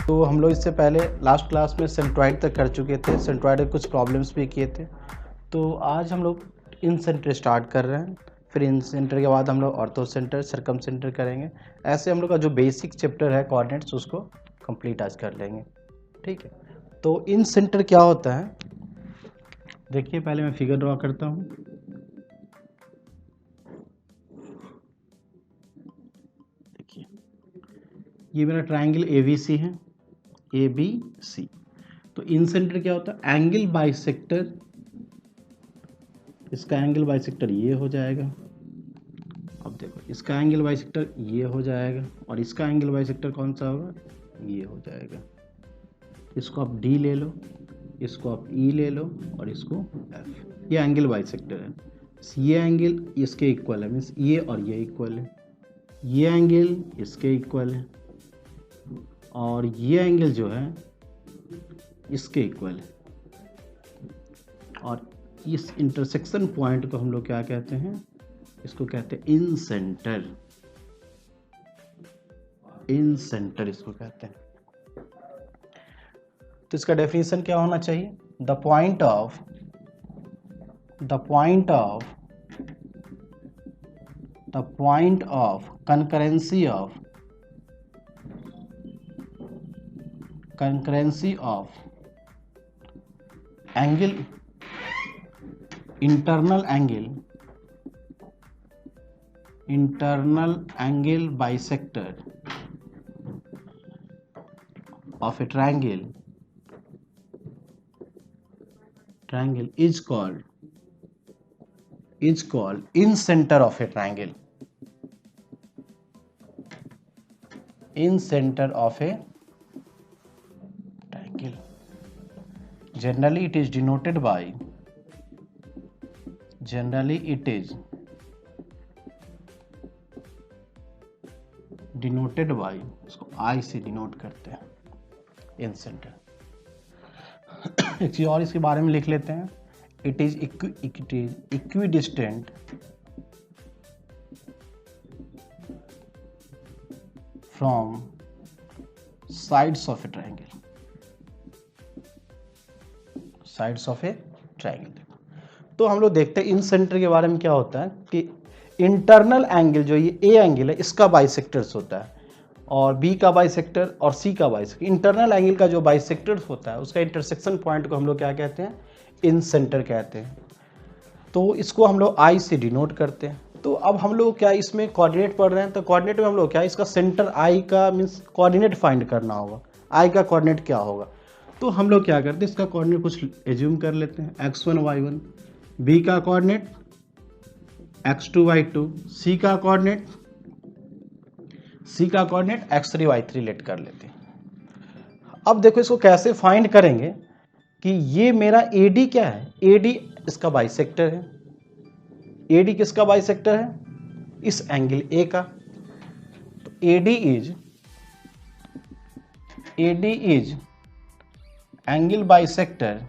तो हम लोग इससे पहले लास्ट क्लास में सेंट्रॉइड तक कर चुके थे, सेंट्रॉइड में कुछ प्रॉब्लम्स भी किए थे। तो आज हम लोग इन सेंटर स्टार्ट कर रहे हैं, फिर इन सेंटर के बाद हम लोग ऑर्थो सेंटर, सर्कम सेंटर करेंगे। ऐसे हम लोग का जो बेसिक चैप्टर है कोऑर्डिनेट्स उसको कंप्लीट आज कर लेंगे, ठीक है। तो इन सेंटर क्या होता है, देखिए पहले मैं फिगर ड्रॉ करता हूँ। देखिए ये मेरा ट्राइंगल ABC है, ABC। तो इन सेंटर क्या होता है, एंगल बाइसेक्टर, इसका एंगल बाइसेक्टर ये हो जाएगा। अब देखो इसका एंगल बाइसेक्टर ये हो जाएगा और इसका एंगल बाइसेक्टर कौन सा होगा, ये हो जाएगा। इसको आप D ले लो, इसको आप E ले लो और इसको F। ये एंगल बाइसेक्टर है। ये एंगल इसके इक्वल है, मीन्स ये और ये इक्वल है। ये एंगल इसके इक्वल है और ये एंगल जो है इसके इक्वल है। और इस इंटरसेक्शन पॉइंट को हम लोग क्या कहते हैं, इसको कहते हैं इन सेंटर। इन सेंटर इसको कहते हैं। तो इसका डेफिनेशन क्या होना चाहिए, the point of concurrency of angle, internal angle bisector of a triangle is called in center of a triangle. In center of a triangle. Generally it is denoted by, इसको I से denote करते हैं, इन centre. एक चीज और इसके बारे में लिख लेते हैं, it is equidistant from sides of A triangle. Sides of A triangle. तो हम लोग देखते हैं इन सेंटर के बारे में क्या होता है कि इंटरनल एंगल जो ये ए एंगल है इसका बाइसेक्टर्स होता है और बी का बाइसेक्टर और सी का बाइसेक्टर। इंटरनल एंगल का जो बाइसेक्टर्स होता है उसका इंटरसेक्शन पॉइंट को हम लोग क्या कहते हैं, इन सेंटर कहते हैं। तो इसको हम लोग आई से डिनोट करते हैं। तो अब हम लोग क्या इसमें कोऑर्डिनेट पढ़ रहे हैं, तो कोऑर्डिनेट में हम लोग क्या इसका सेंटर आई का मीन्स कोऑर्डिनेट फाइंड करना होगा। आई का कोऑर्डिनेट क्या होगा, तो हम लोग क्या करते हैं इसका कोऑर्डिनेट कुछ एज्यूम कर लेते हैं, x1 y1, बी का कोऑर्डिनेट x2 y2, सी का कोऑर्डिनेट x3 y3 लेट कर लेते हैं। अब देखो इसको कैसे फाइंड करेंगे कि ये मेरा AD क्या है, AD इसका बाइसेक्टर है। AD किसका बाइसेक्टर है, इस एंगल A का। तो AD is angle bisector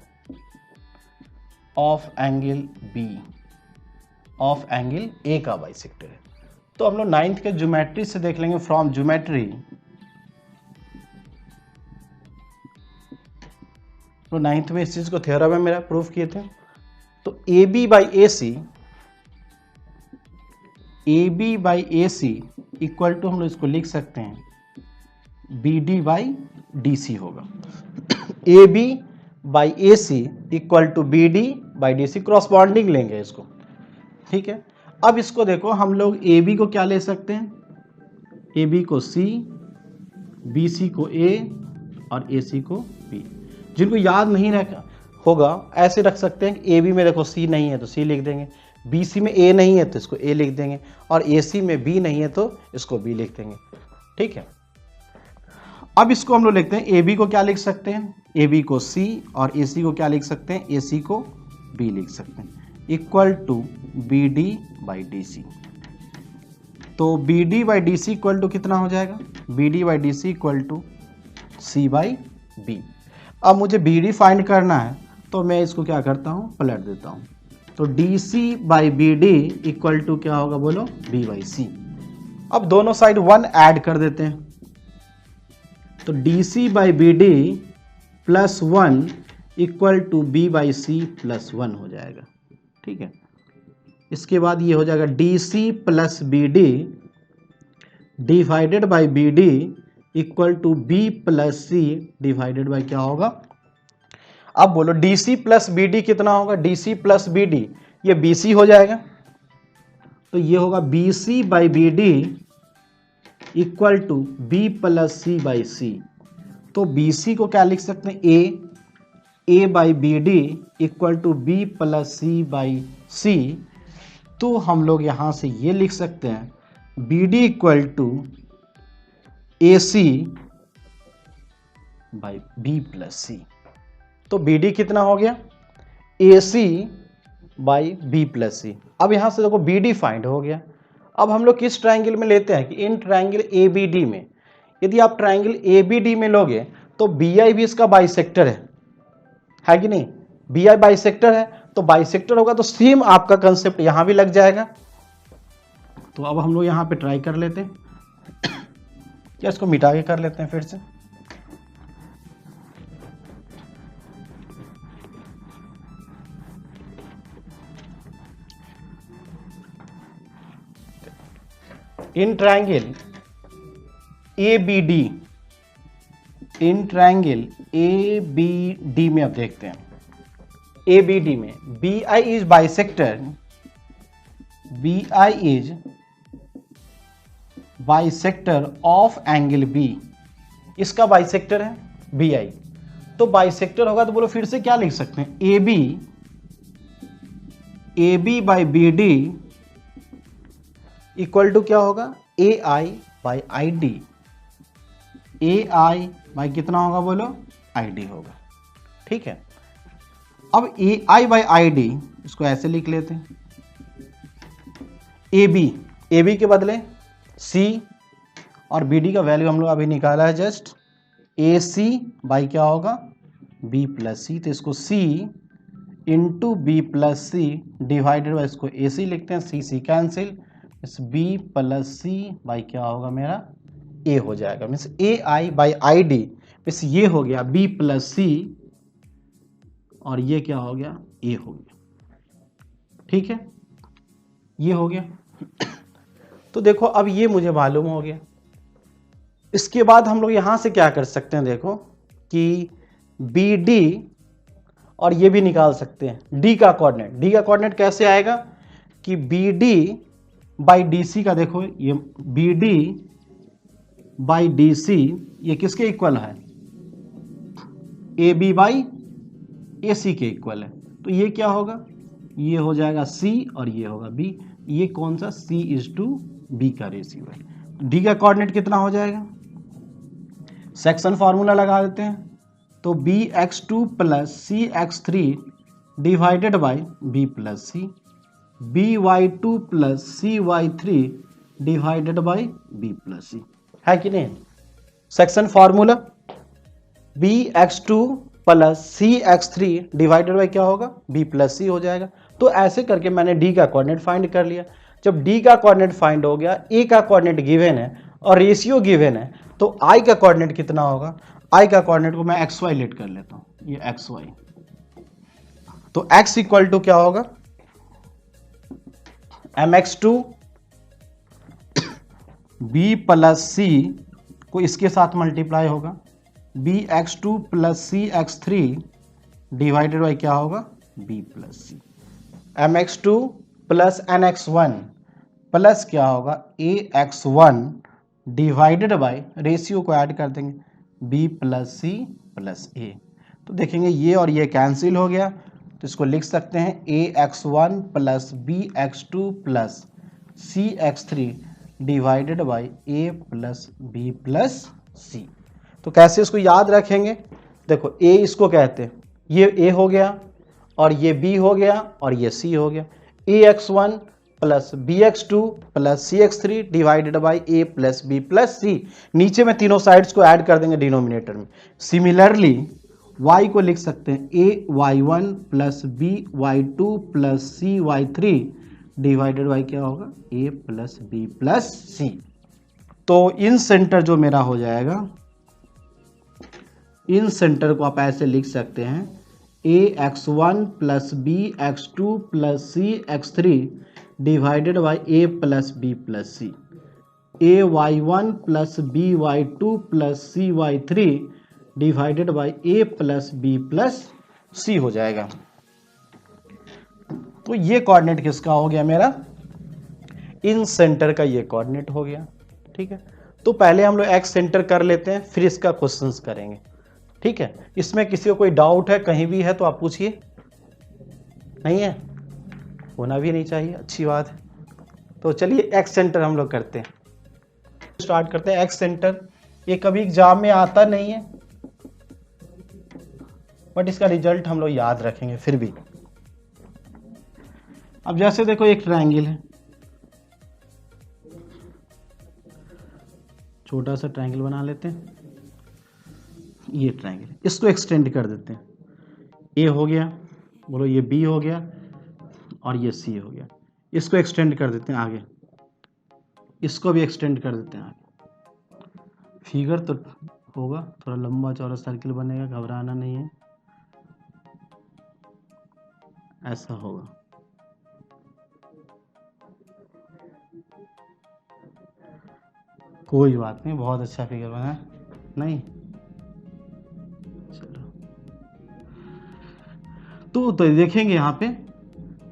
of angle B, of angle A का बाइसेक्टर है। तो हम लोग 9th के ज्योमेट्री से देख लेंगे, फ्रॉम ज्योमेट्री। तो 9th में इस चीज को थ्योरम में मेरा प्रूफ किए थे। तो AB by AC equal to हम लोग इसको लिख सकते हैं BD बाई DC होगा। AB by AC equal to BD by DC, cross bonding लेंगे इसको, ठीक है। अब इसको देखो हम लोग AB को क्या ले सकते हैं, AB को C, BC को A और AC को B। जिनको याद नहीं रखा होगा ऐसे रख सकते हैं कि AB में देखो C नहीं है तो C लिख देंगे, BC में A नहीं है तो इसको A लिख देंगे और AC में B नहीं है तो इसको B लिख देंगे, ठीक है। अब इसको हम लोग लिखते हैं, AB को क्या लिख सकते हैं, AB को C और AC को क्या लिख सकते हैं, AC को B लिख सकते हैं, equal to BD by DC। तो BD by DC equal to कितना हो जाएगा, BD by DC equal to C by B। अब मुझे BD फाइंड करना है तो मैं इसको क्या करता हूँ, पलट देता हूँ। तो DC by BD equal to क्या होगा बोलो, B बाई C। अब दोनों साइड 1 ऐड कर देते हैं। तो D C by B D plus 1 equal to B by C plus 1 हो जाएगा। ठीक है, इसके बाद ये हो जाएगा D C plus B D divided by B D equal to B plus C divided by क्या होगा। अब बोलो D C plus B D कितना होगा, D C plus B D ये बी सी हो जाएगा, तो ये होगा B C by B D equal to B plus C by C. तो बी सी को क्या लिख सकते हैं, A by B D equal to B plus C by C. तो हम लोग यहाँ से ये लिख सकते हैं B D equal to A C by B plus C. तो बी डी कितना हो गया, A C by B plus C. अब यहाँ से देखो बी डी फाइंड हो गया। अब हम लोग किस ट्राइंगल में लेते हैं कि in triangle A B D में, यदि आप ट्राइंगल ए बी डी में लोगे तो बी आई भी इसका बाइसेक्टर है कि नहीं, बी आई बाइसेक्टर है, तो बाइसेक्टर होगा तो सेम आपका कंसेप्ट यहां भी लग जाएगा। तो अब हम लोग यहां पे ट्राई कर लेते हैं, क्या इसको मिटा के कर लेते हैं फिर से। In triangle A B D, in triangle A B D में अब देखते हैं, ए बी डी में B I is bisector, B I is bisector of angle B, इसका बाइसेक्टर है बी आई, तो बाइसेक्टर होगा तो बोलो फिर से क्या लिख सकते हैं, A B by B D equal to क्या होगा, A I by I D, A I by कितना होगा बोलो, आई डी होगा। ठीक है, अब ए आई बाई आई डी इसको ऐसे लिख लेते हैं, ए बी के बदले सी और बी डी का वैल्यू हम लोग अभी निकाला है जस्ट, ए सी बाई क्या होगा, बी प्लस सी, तो इसको C into B plus C divided by, इसको ए सी लिखते हैं, सी कैंसिल, इस बी प्लस सी बाई क्या होगा मेरा ए हो जाएगा, means A I by I D, means ये हो गया बी प्लस सी और ये क्या हो गया, ए हो गया। ठीक है, ये हो गया। तो देखो अब ये मुझे मालूम हो गया। इसके बाद हम लोग यहां से क्या कर सकते हैं, देखो कि बी डी और ये भी निकाल सकते हैं डी का कोऑर्डिनेट। डी का कोऑर्डिनेट कैसे आएगा कि B D by D C का, देखो ये B D by D C ये किसके इक्वल है, ए बी बाई ए सी के इक्वल है, तो ये क्या होगा, ये हो जाएगा सी और ये होगा बी, ये कौन सा, सी इज टू बी का रेशियो है। डी का कोऑर्डिनेट कितना हो जाएगा, सेक्शन फार्मूला लगा देते हैं, तो B x two plus C x three divided by B plus C, B y two plus C y three divided by B plus C, है कि नहीं। Section formula B x two plus C x three divided by क्या होगा, B plus सी हो जाएगा। तो ऐसे करके मैंने डी का कोऑर्डिनेट फाइंड कर लिया। जब डी का कोऑर्डिनेट फाइंड हो गया, ए का कोऑर्डिनेट गिवन है और रेशियो गिवन है, तो आई का कोऑर्डिनेट कितना होगा, आई का कोऑर्डिनेट को मैं एक्स वाई लेट कर लेता हूं, ये एक्स वाई, तो एक्स इक्वल टू क्या होगा, M x two B plus C को इसके साथ मल्टीप्लाई होगा, B x two plus C x three divided by क्या होगा, B plus C, M x two plus N x one plus क्या होगा, A x one divided by, ratio को add कर देंगे, B plus C plus A, तो देखेंगे ये और ये कैंसिल हो गया, तो इसको लिख सकते हैं A x one plus B x two plus C x three divided by A plus B plus C. तो कैसे इसको याद रखेंगे, देखो ए इसको कहते हैं, ये ए हो गया और ये बी हो गया और ये सी हो गया, A x one plus B x two plus C x three divided by A plus B plus C, नीचे में तीनों साइड्स को ऐड कर देंगे डिनोमिनेटर में। सिमिलरली y को लिख सकते हैं A y one plus B y two plus C y three divided by क्या होगा, A plus B plus C. तो इन सेंटर जो मेरा हो जाएगा इन सेंटर को आप ऐसे लिख सकते हैं ax1 plus bx2 plus cx3 divided by a plus b plus c, ay1 plus by2 plus cy3 divided by a plus b plus c हो जाएगा। तो ये कोऑर्डिनेट किसका हो गया, मेरा इन सेंटर का ये कोऑर्डिनेट हो गया। ठीक है, तो पहले हम लोग एक्स सेंटर कर लेते हैं, फिर इसका क्वेश्चंस करेंगे। ठीक है, इसमें किसी को कोई डाउट है कहीं भी है तो आप पूछिए। नहीं है, होना भी नहीं चाहिए, अच्छी बात है। तो चलिए एक्स सेंटर हम लोग करते हैं, स्टार्ट करते हैं। एक्स सेंटर ये कभी एग्जाम में आता नहीं है, बट इसका रिजल्ट हम लोग याद रखेंगे फिर भी। अब जैसे देखो एक ट्रायंगल है, छोटा सा ट्रायंगल बना लेते हैं। ये ट्रायंगल, इसको एक्सटेंड कर देते हैं। ए हो गया, बोलो ये बी हो गया और ये सी हो गया। इसको एक्सटेंड कर देते हैं आगे, इसको भी एक्सटेंड कर देते हैं आगे। फिगर तो होगा, थोड़ा लंबा चौड़ा सर्किल बनेगा, घबराना नहीं है, ऐसा होगा। कोई बात नहीं, बहुत अच्छा फिगर बना है। नहीं चलो, तो देखेंगे यहाँ पे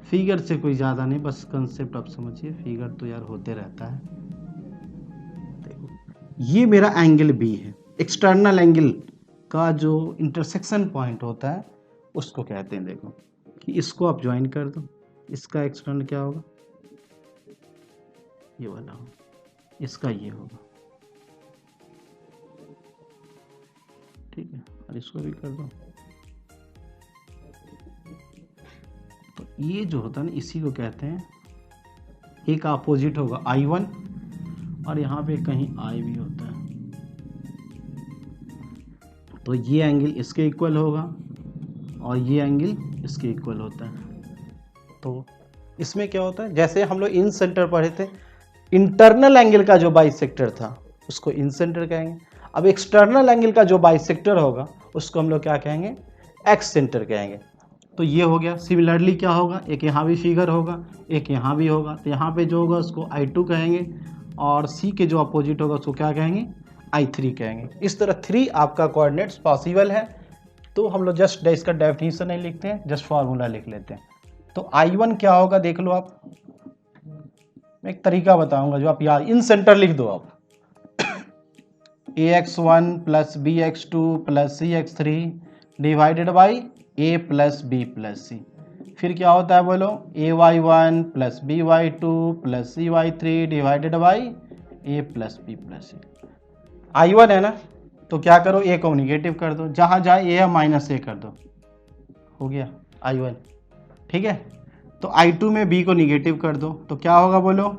फिगर से कोई ज़्यादा नहीं, बस कंसेप्ट आप समझिए। फिगर तो यार होते रहता है। देखो ये मेरा एंगल बी है, एक्सटर्नल एंगल का जो इंटरसेक्शन पॉइंट होता है उसको कहते हैं। देखो कि इसको आप ज्वाइन कर दो, इसका एक्सटर्नल क्या होगा, ये वाला होगा, इसका ये होगा। ठीक है, और इसको भी कर दो। तो ये जो होता है ना, इसी को कहते हैं, एक अपोजिट होगा I1 और यहाँ पे कहीं I भी होता है। तो ये एंगल इसके इक्वल होगा और ये एंगल इसके इक्वल होता है। तो इसमें क्या होता है, जैसे हम लोग इन सेंटर पढ़े थे, इंटरनल एंगल का जो बाइसेक्टर था उसको इन सेंटर कहेंगे। अब एक्सटर्नल एंगल का जो बाइसेक्टर होगा उसको हम लोग क्या कहेंगे, एक्स सेंटर कहेंगे। तो ये हो गया। सिमिलरली क्या होगा, एक यहाँ भी फिगर होगा, एक यहाँ भी होगा। तो यहाँ पे जो होगा उसको I2 कहेंगे और C के जो अपोजिट होगा उसको क्या कहेंगे, I3 कहेंगे। इस तरह 3 आपका कोऑर्डिनेट्स पॉसिबल है। तो हम लोग जस्ट इसका डेफिनेशन नहीं लिखते हैं, जस्ट फार्मूला लिख लेते हैं। तो I1 क्या होगा देख लो आप, मैं एक तरीका बताऊंगा जो आप याद, इन सेंटर लिख दो आप, ax1 plus bx2 plus cx3 divided by a plus b plus c। फिर क्या होता है बोलो, ay1 plus by2 plus cy3 divided by a plus b plus c। I1 है ना, तो क्या करो, a को निगेटिव कर दो, जहाँ जाए a है माइनस a कर दो, हो गया I1। ठीक है, तो I2 में b को निगेटिव कर दो, तो क्या होगा बोलो,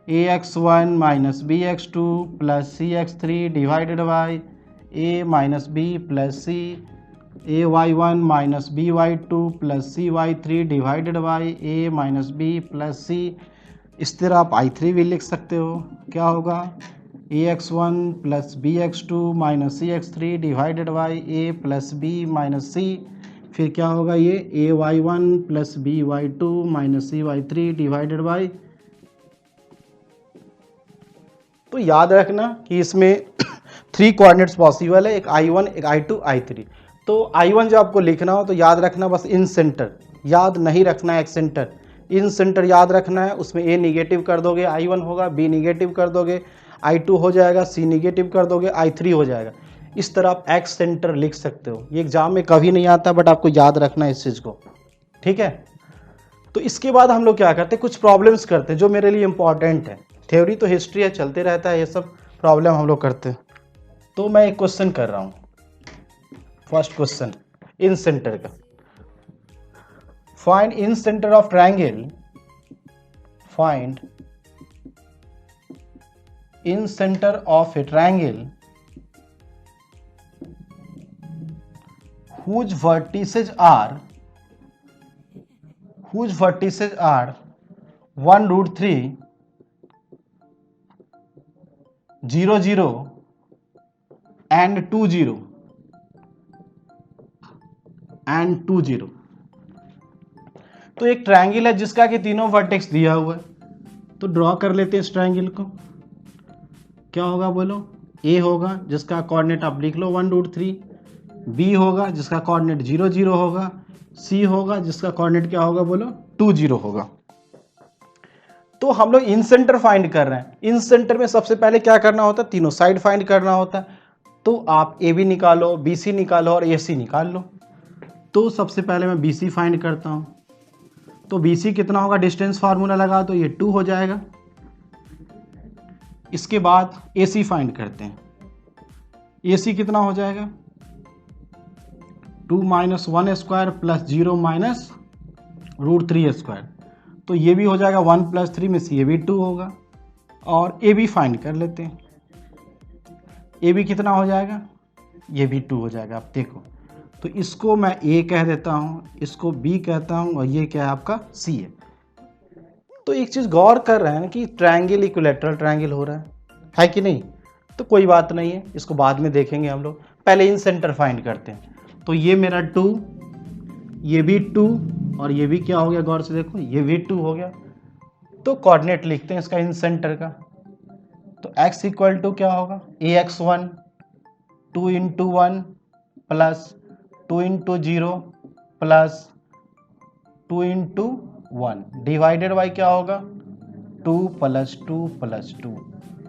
ax1 minus bx2 plus cx3 divided by a minus b plus c, ay1 minus by2 plus cy3 divided by a minus b plus c। इस तरह आप I3 भी लिख सकते हो, क्या होगा, ax1 plus bx2 minus cx3 divided by a plus b minus c। फिर क्या होगा, ये ay1 plus by2 minus cy3 divided by. तो याद रखना कि इसमें 3 कोऑर्डिनेट्स पॉसिबल है, एक I1, एक I2, I3। तो I1 जो आपको लिखना हो तो याद रखना बस इन सेंटर, याद नहीं रखना है एक्स सेंटर, इन सेंटर याद रखना है। उसमें A निगेटिव कर दोगे I1 होगा, B निगेटिव कर दोगे I2 हो जाएगा, C निगेटिव कर दोगे I3 हो जाएगा। इस तरह आप एक्स सेंटर लिख सकते हो। ये एग्जाम में कभी नहीं आता, बट आपको याद रखना है इस चीज़ को। ठीक है, तो इसके बाद हम लोग क्या करते हैं, कुछ प्रॉब्लम्स करते हैं जो मेरे लिए इंपॉर्टेंट है। थ्योरी तो हिस्ट्री है, चलते रहता है, ये सब प्रॉब्लम हम लोग करते हैं। तो मैं एक क्वेश्चन कर रहा हूँ, फर्स्ट क्वेश्चन इन सेंटर का। Find in centre of triangle, find in centre of A triangle whose vertices are 1√3 0 0 and 2 0 and 2 0। तो एक ट्रायंगल है जिसका कि तीनों वर्टेक्स दिया हुआ है, तो ड्रॉ कर लेते हैं इस ट्रायंगल को। क्या होगा बोलो? ए होगा जिसका कोऑर्डिनेट आप लिख लो 1√3, बी होगा जिसका कोऑर्डिनेट 0 0 होगा, सी होगा जिसका कोऑर्डिनेट क्या होगा बोलो? 2 0 होगा। तो हम लोग इन सेंटर फाइंड कर रहे हैं। इन सेंटर में सबसे पहले क्या करना होता है? तीनों साइड फाइंड करना होता है। तो आप ए बी निकालो, बी सी निकालो और ए सी निकाल लो। तो सबसे पहले मैं बी सी फाइंड करता हूँ। तो बी सी कितना होगा? डिस्टेंस फार्मूला लगा तो ये 2 हो जाएगा। इसके बाद ए सी फाइंड करते हैं। ए सी कितना हो जाएगा? 2 - 1 स्क्वायर प्लस 0 माइनस √3 स्क्वायर। तो ये भी हो जाएगा 1 + 3 में से ये भी 2 होगा। और ए बी फाइंड कर लेते हैं। ए बी कितना हो जाएगा? ये भी 2 हो जाएगा। आप देखो, तो इसको मैं ए कह देता हूँ, इसको बी कहता हूँ और ये क्या है आपका? सी है। तो एक चीज़ गौर कर रहे हैं कि ट्रायंगल इक्विलैटरल ट्रायंगल हो रहा है कि नहीं? तो कोई बात नहीं है, इसको बाद में देखेंगे हम लोग। पहले इन सेंटर फाइंड करते हैं। तो ये मेरा 2, ये भी 2 और ये भी क्या हो गया? गौर से देखो, ये भी 2 हो गया। तो कोऑर्डिनेट लिखते हैं इसका इन सेंटर का। तो x इक्वल टू क्या होगा? ax1 2 × 1 plus 2 × 0 plus 2 × 1 divided by क्या होगा? 2 + 2 + 2।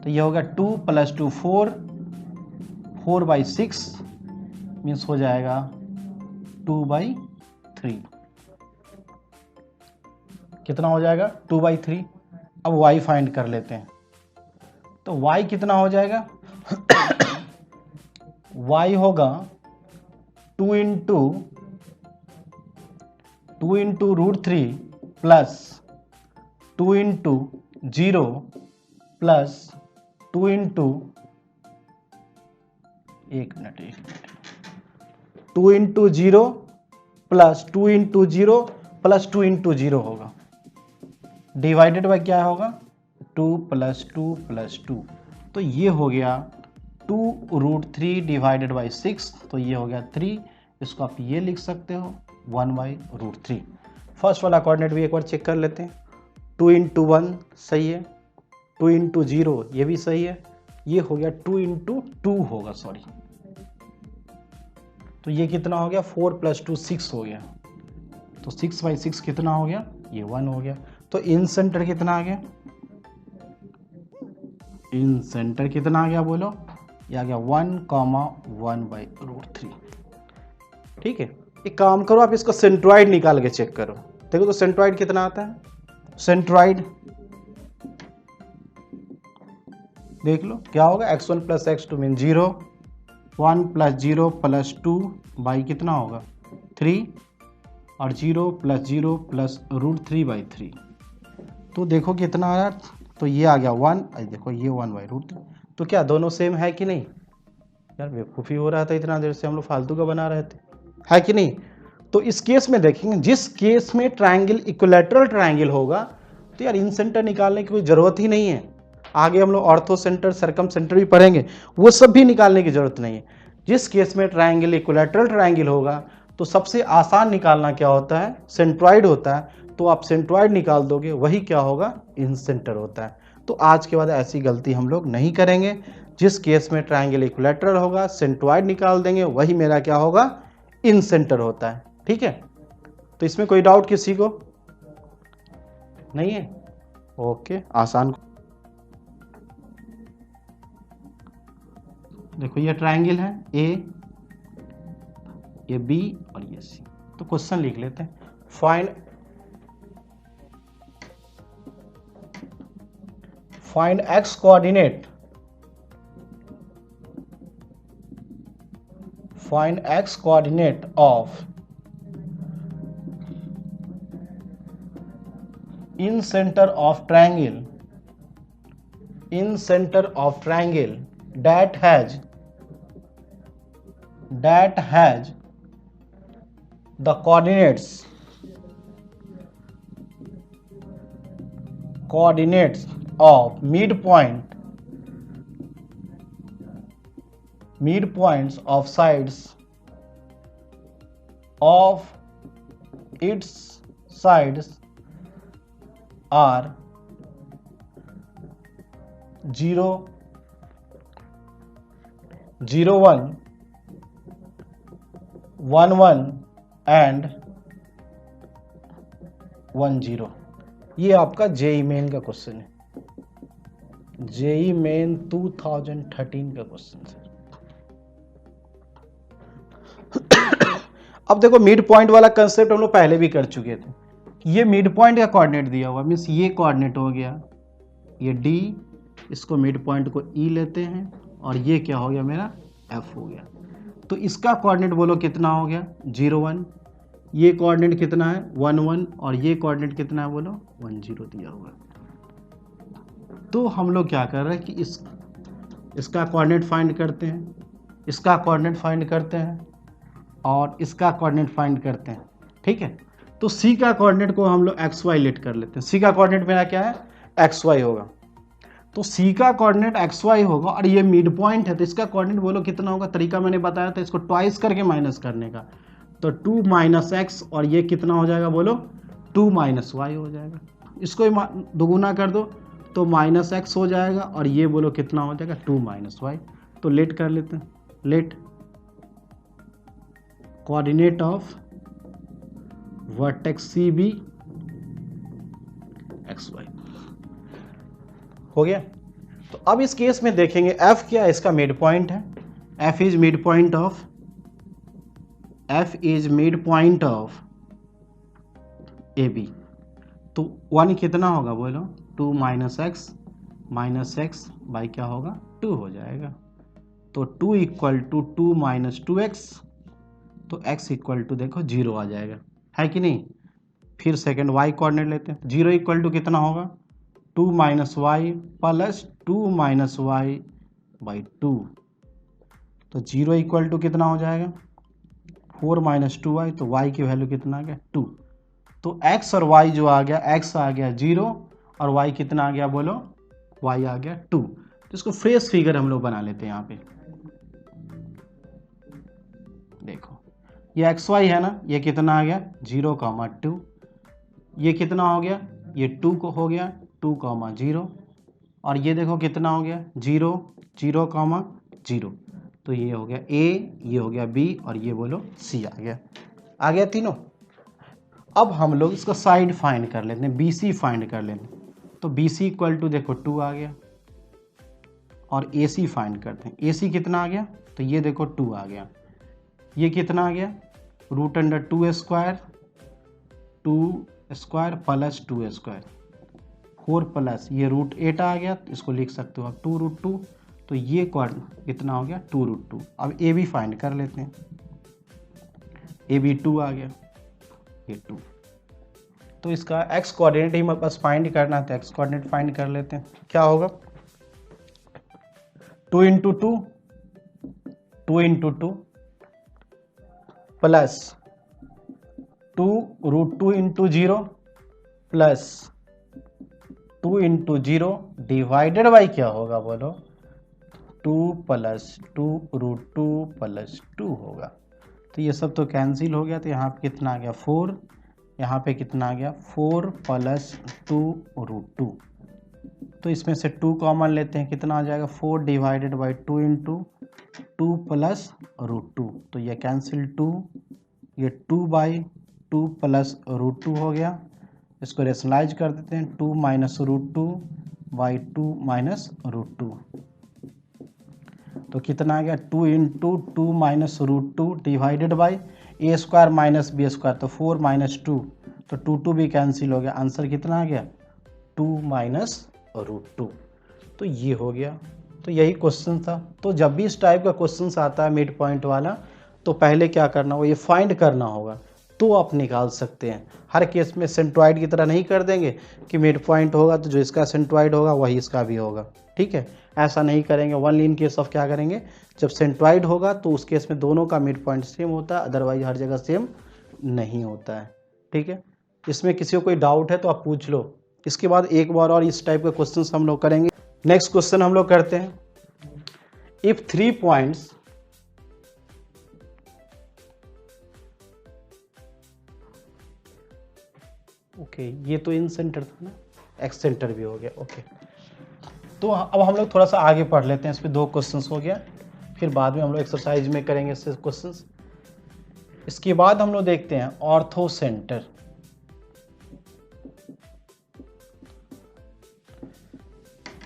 तो ये होगा 2 + 2 4, 4/6 मीन्स हो जाएगा 2/3। कितना हो जाएगा? 2/3। अब y फाइंड कर लेते हैं। तो y कितना हो जाएगा? y होगा 2 × √3 प्लस 2 × 0 प्लस 2 × 2 × 0 प्लस 2 × 0 प्लस 2 × 0 होगा, डिवाइडेड बाय क्या होगा? 2 + 2 + 2। तो ये हो गया 2√3 डिवाइडेड बाई 6। तो ये हो गया 3। इसको आप ये लिख सकते हो 1/√3। फर्स्ट वाला कोऑर्डिनेट भी एक बार चेक कर लेते हैं। 2 × 1 सही है, 2 × 0 ये भी सही है, ये हो गया 2 × 2 होगा, सॉरी। तो ये कितना हो गया? 4 + 2 6 हो गया। तो 6/6 कितना हो गया? ये 1 हो गया। तो इन सेंटर कितना आ गया? इन सेंटर कितना आ गया बोलो? ये आ गया 1,1/√3। ठीक है, एक काम करो, आप इसका सेंट्रॉइड निकाल के चेक करो। देखो तो सेंट्रॉइड कितना आता है? सेंट्रॉइड देख लो क्या होगा? x1 + x2 मीन 0, 1 + 0 + 2 बाई कितना होगा? 3 और 0 + 0 + √3/3। तो देखो कितना आ रहा? तो ये आ गया 1, देखो ये 1/√3। तो क्या दोनों सेम है कि नहीं? यार बेवकूफ़ी हो रहा था, इतना देर से हम लोग फालतू का बना रहे थे, है कि नहीं? तो इस केस में देखेंगे, जिस केस में ट्रायंगल इक्विलैटरल ट्रायंगल होगा तो यार इन सेंटर निकालने की कोई ज़रूरत ही नहीं है। आगे हम लोग ऑर्थो सेंटर, सर्कम सेंटर भी पढ़ेंगे, वो सब भी निकालने की ज़रूरत नहीं है। जिस केस में ट्रायंगल इक्विलैटरल ट्रायंगल होगा तो सबसे आसान निकालना क्या होता है? सेंट्रॉइड होता है। तो आप सेंट्रॉइड निकाल दोगे, वही क्या होगा? इन सेंटर होता है। तो आज के बाद ऐसी गलती हम लोग नहीं करेंगे। जिस केस में ट्रायंगल इक्विलैटरल होगा सेंट्रॉइड निकाल देंगे, वही मेरा क्या होगा? इन सेंटर होता है। ठीक है, तो इसमें कोई डाउट किसी को नहीं है? ओके, आसान। देखो ये ट्रायंगल है, ए, ये बी और ये सी। तो क्वेश्चन लिख लेते हैं। Find x coordinate, find x coordinate of in center of triangle that has the coordinates of midpoints of sides of its sides are 0, 0, 1, 1, 1 and 1, 0। ये आपका जेई मेन का क्वेश्चन है, जेई मेन 2013 का क्वेश्चन है। अब देखो मिड पॉइंट वाला concept हम लोग पहले भी कर चुके थे। ये मिड पॉइंट का कोऑर्डिनेट दिया हुआ मीन्स ये कोऑर्डिनेट हो गया, ये डी, इसको मिड पॉइंट को ई लेते हैं और ये क्या हो गया मेरा एफ हो गया। तो इसका कोऑर्डिनेट बोलो कितना हो गया 0, 1, ये कोऑर्डिनेट कितना है 1, 1 और ये कोऑर्डिनेट कितना है बोलो 1, 0 दिया हुआ। तो हम लोग क्या कर रहे हैं कि इसका कोऑर्डिनेट फाइंड करते हैं, इसका कोऑर्डिनेट फाइंड करते हैं और इसका कोऑर्डिनेट फाइंड करते हैं, ठीक है। तो सी का कोऑर्डिनेट को हम लोग एक्स वाई लेट कर लेते हैं। सी का कोऑर्डिनेट मेरा क्या है एक्स वाई होगा, तो सी का कोऑर्डिनेट एक्स वाई होगा और ये मिड पॉइंट है तो इसका कोऑर्डिनेट बोलो कितना होगा। तरीका मैंने बताया था इसको ट्वाइस करके माइनस करने का, तो 2 - x और ये कितना हो जाएगा बोलो 2 - y हो जाएगा। इसको दोगुना कर दो तो -x हो जाएगा और ये बोलो कितना हो जाएगा 2 - y। तो लेट कर लेते हैं, let coordinate of vertex C be x y हो गया। तो अब इस केस में देखेंगे f क्या है, इसका मिड पॉइंट है, f is mid point of, f is mid point of A B. तो 1 कितना होगा बोलो 2 - x बाई क्या होगा 2 हो जाएगा। तो 2 = 2 - 2x, तो x = देखो 0 आ जाएगा, है कि नहीं। फिर सेकंड y कोऑर्डिनेट लेते हैं, 0 = कितना होगा 2 - y प्लस 2 - y बाई 2। तो 0 = कितना हो जाएगा 4 - 2y, तो y की वैल्यू कितना आ गया 2। तो x और y जो आ गया, x आ गया 0 और y कितना आ गया बोलो y आ गया 2। तो इसको फ्रेश फिगर हम लोग बना लेते हैं यहाँ पे। देखो ये xy है ना, ये कितना आ गया 0, 2, ये कितना हो गया ये 2 को हो गया 2, 0 और ये देखो कितना हो गया 0, 0, 0। तो ये हो गया A, ये हो गया B और ये बोलो C आ गया तीनों। अब हम लोग इसका साइड फाइंड कर लेते हैं, BC फाइंड कर लेते हैं। तो BC = देखो 2 आ गया और AC फाइंड करते हैं, AC कितना आ गया तो ये देखो 2 आ गया, ये कितना आ गया √2² 2² प्लस 2², 4 प्लस ये √8 आ गया, इसको लिख सकते हो आप 2√2। तो ये कितना हो गया 2√2। अब ए बी फाइंड कर लेते हैं, ए बी 2 आ गया, ये 2। तो इसका एक्स कोऑर्डिनेट ही मेरे पास फाइंड करना है, तो एक्स कोऑर्डिनेट फाइंड कर लेते हैं। क्या होगा 2 × 2 2 × 2 प्लस 2√2 × 0 प्लस 2 × 0 डिवाइडेड बाई क्या होगा बोलो 2 + 2√2 + 2 होगा। तो ये सब तो कैंसिल हो गया, तो यहाँ पे कितना आ गया 4, यहाँ पे कितना आ गया 4 + 2√2। तो इसमें से 2 कॉमन लेते हैं, कितना आ जाएगा 4 डिवाइडेड बाई 2 × 2 + √2। तो ये कैंसिल 2, ये 2/2 + √2 हो गया। इसको रेशनलाइज कर देते हैं, 2 - √2 बाई 2 - √2। तो कितना आ गया 2 × 2 - √2 डिवाइडेड बाई a² - b², तो 4 - 2, तो 2 भी कैंसिल हो गया। आंसर कितना आ गया 2 - √2। तो ये हो गया। तो यही क्वेश्चन था। तो जब भी इस टाइप का क्वेश्चन आता है मिड पॉइंट वाला, तो पहले क्या करना होगा, ये फाइंड करना होगा, तो आप निकाल सकते हैं। हर केस में सेंट्रॉइड की तरह नहीं कर देंगे कि मिड पॉइंट होगा तो जो इसका सेंट्रॉइड होगा वही इसका भी होगा, ठीक है, ऐसा नहीं करेंगे। ओनली इन केस ऑफ क्या करेंगे, जब सेंट्रॉइड होगा तो उस केस में दोनों का मिड पॉइंट सेम होता है, अदरवाइज हर जगह सेम नहीं होता है, ठीक है। इसमें किसी को कोई डाउट है तो आप पूछ लो। इसके बाद एक बार और इस टाइप के क्वेश्चन हम लोग करेंगे। नेक्स्ट क्वेश्चन हम लोग करते हैं, इफ 3 points 3 × 3 = 6 + 3 × 3 = 12 + 3 × 3 = 16 + 3 × 3 = 24 + 3 × 3 = 26 + 3 × 3 = 28 + 3 × 3 = 32 + 3 × 3 = ओके, ये तो इन सेंटर था ना, एक्स सेंटर भी हो गया। ओके, तो अब हम लोग थोड़ा सा आगे पढ़ लेते हैं। इस पे 2 क्वेश्चंस हो गया, फिर बाद में हम लोग एक्सरसाइज में करेंगे इससे क्वेश्चंस। इसके बाद हम लोग देखते हैं ऑर्थो सेंटर।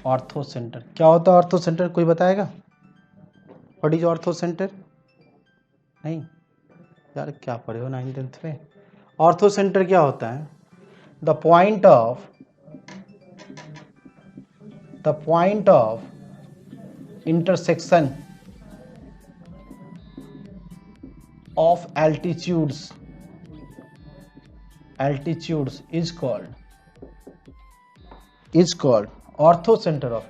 ऑर्थो सेंटर क्या होता है? ऑर्थो सेंटर कोई बताएगा? What is ortho centre? नहीं यार, क्या पढ़े हो 9th 10th में? ऑर्थो सेंटर क्या होता है? The point of intersection of altitudes is called ortho center of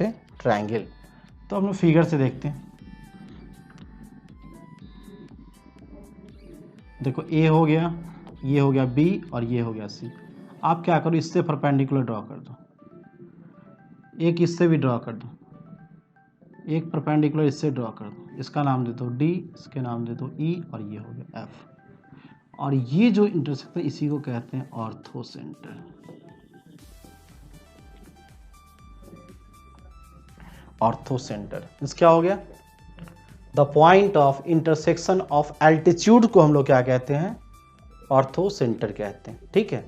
a triangle। तो हम लोग फिगर से देखते हैं। देखो, ए हो गया, ये हो गया बी, और ये हो गया सी। आप क्या करो, इससे परपेंडिकुलर ड्रॉ कर दो, एक इससे भी ड्रॉ कर दो, एक परपेंडिकुलर इससे ड्रॉ कर दो। इसका नाम दे दो डी, इसके नाम दे दो ई, और ये हो गया एफ। और ये जो इंटरसेक्शन, इसी को कहते हैं ऑर्थो सेंटर। ऑर्थो सेंटर इस क्या हो गया? The point of intersection of altitude को हम लोग क्या कहते हैं? ऑर्थो सेंटर कहते हैं। ठीक है,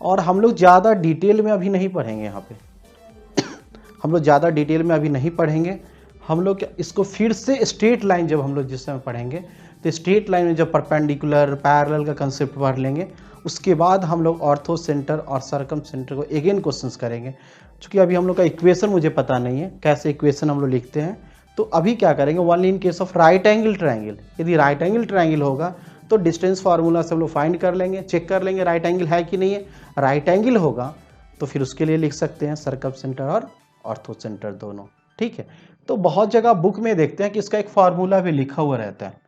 और हम लोग ज़्यादा डिटेल में अभी नहीं पढ़ेंगे यहाँ पे। हम लोग ज़्यादा डिटेल में अभी नहीं पढ़ेंगे। हम लोग इसको फिर से स्ट्रेट लाइन जब हम लोग जिस समय पढ़ेंगे, तो स्ट्रेट लाइन में जब परपेंडिकुलर पैरेलल का कंसेप्ट पढ़ लेंगे, उसके बाद हम लोग ऑर्थो सेंटर और सर्कम सेंटर को अगेन क्वेश्चंस करेंगे। क्योंकि अभी हम लोग का इक्वेशन मुझे पता नहीं है, कैसे इक्वेशन हम लोग लिखते हैं। तो अभी क्या करेंगे, only in case of right angle triangle. यदि राइट एंगल ट्रायंगल होगा तो डिस्टेंस फार्मूला से हम लोग फाइंड कर लेंगे, चेक कर लेंगे राइट एंगल है कि नहीं है। राइट एंगल होगा तो फिर उसके लिए लिख सकते हैं सर्कम सेंटर और ऑर्थो सेंटर दोनों। ठीक है, तो बहुत जगह बुक में देखते हैं कि इसका एक फार्मूला भी लिखा हुआ रहता है।